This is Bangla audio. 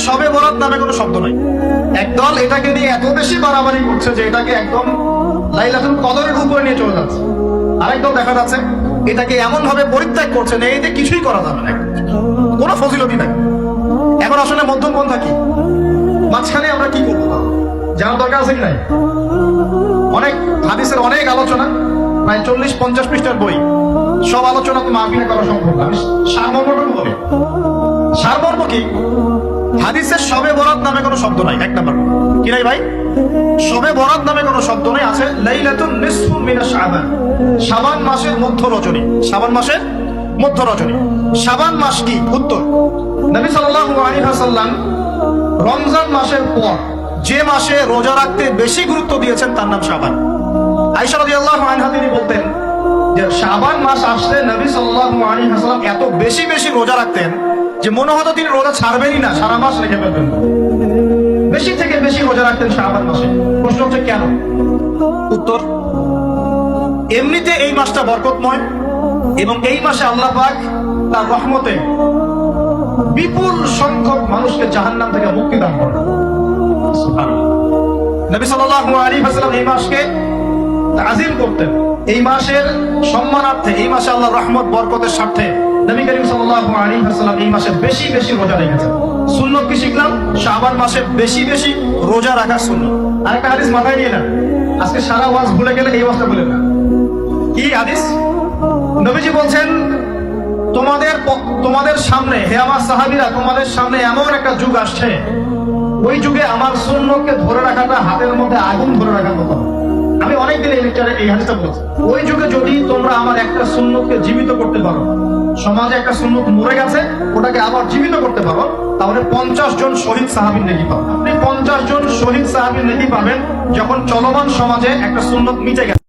শবে বরাত নামে কোনো শব্দ নাই। একদল এটাকে নিয়ে এত বেশি বাড়াবাড়ি করছে যে এটাকে একদম লাইলাতুল কদরের উপরে নিয়ে চলে যাচ্ছে। আরেকদল দেখা যাচ্ছে এটাকে এমন ভাবে পরিত্যাগ করছে না, এতে কিছুই করা যাবে না, কোনো ফজিলতি নাই। এখন আসলে মধ্যম পন্থা কি, মাঝখানে আমরা কি করবো জানার দরকার আছে কি নাই? অনেক হাদিসের অনেক আলোচনা, প্রায় 40-50 পৃষ্ঠার বই, সব আলোচনা তো মাহফিলে করা সম্ভব না। আমি সারমর্মটুকু বলি। সারমর্ম কি? হাদিসের শবে বরাত নামে কোনো শব্দ নাই। এক নাম্বার কি নাই ভাই? শবে বরাত নামে কোনো শব্দ নাই। আছে লাইলাতুন নিসফু মিনাশ শাবান, শাবান মাসের মধ্য রজনী। শাবান মাসের মধ্য রজনী। শাবান মাস কি? উত্তর, নবী সাল্লাল্লাহু আলাইহি ওয়াসাল্লাম রমজান মাসের পর যে মাসে রোজা রাখতে বেশি গুরুত্ব দিয়েছেন তার নাম শাবান। আয়েশা রাদিয়াল্লাহু আনহা তিনি বলতেন যে শাবান মাস আসলে নবী সাল্লাল্লাহু আলাইহি ওয়াসাল্লাম এত বেশি বেশি রোজা রাখতেন যে মনে হতো তিনি রোজা ছাড়বেনই না, সারা মাস রেখে ফেলবেন। বেশি থেকে বেশি রোজা রাখতেন শাবান মাসে। প্রশ্ন হচ্ছে কেন? উত্তর, এমনিতে এই মাসটা বরকতময় এবং এই মাসে আল্লাহ পাক তার রহমতে বিপুল সংখ্যক মানুষকে জাহান্নাম থেকে মুক্তি দান করেন। নবী সাল্লাল্লাহু আলাইহি ওয়াসাল্লাম এই মাসকে তাজিম করতেন। এই মাসের সম্মানার্থে, এই মাসে আল্লাহর রহমত বরকতের স্বার্থে নবী করিম সাল্লাল্লাহু আলাইহি ওয়াসাল্লাম এই মাসে বেশি বেশি রোজা রেখেছেন। সুন্নাত কি শিখলাম? শাবান মাসে বেশি বেশি রোজা রাখা সুন্নাত। আরেকটা হাদিস মাথায় নিয়ে না, আজকে সারা ওয়াজ ভুলে গেলে এই ওয়াজটা ভুলে না। কি হাদিস? নবীজি বলছেন তোমাদের সামনে, হে আমার সাহাবীরা, তোমাদের সামনে এমন একটা যুগ আসছে, ওই যুগে আমার সুন্নতকে ধরে রাখাটা হাতের মধ্যে আগুন ধরে রাখার মতো। আমি অনেকদিন এই লেকচারে এই হাদিসটা বলছি। ওই যুগে যদি তোমরা আমার একটা সুন্নতকে জীবিত করতে পারো, সমাজে একটা সুন্নত মরে গেছে ওটাকে আবার জীবিত করতে পারো, তাহলে 50 জন শহীদ সাহাবীর নেকি পাবেন। আপনি 50 জন শহীদ সাহাবীর নেকি পাবেন যখন চলমান সমাজে একটা সুন্নত মিটে গেছে।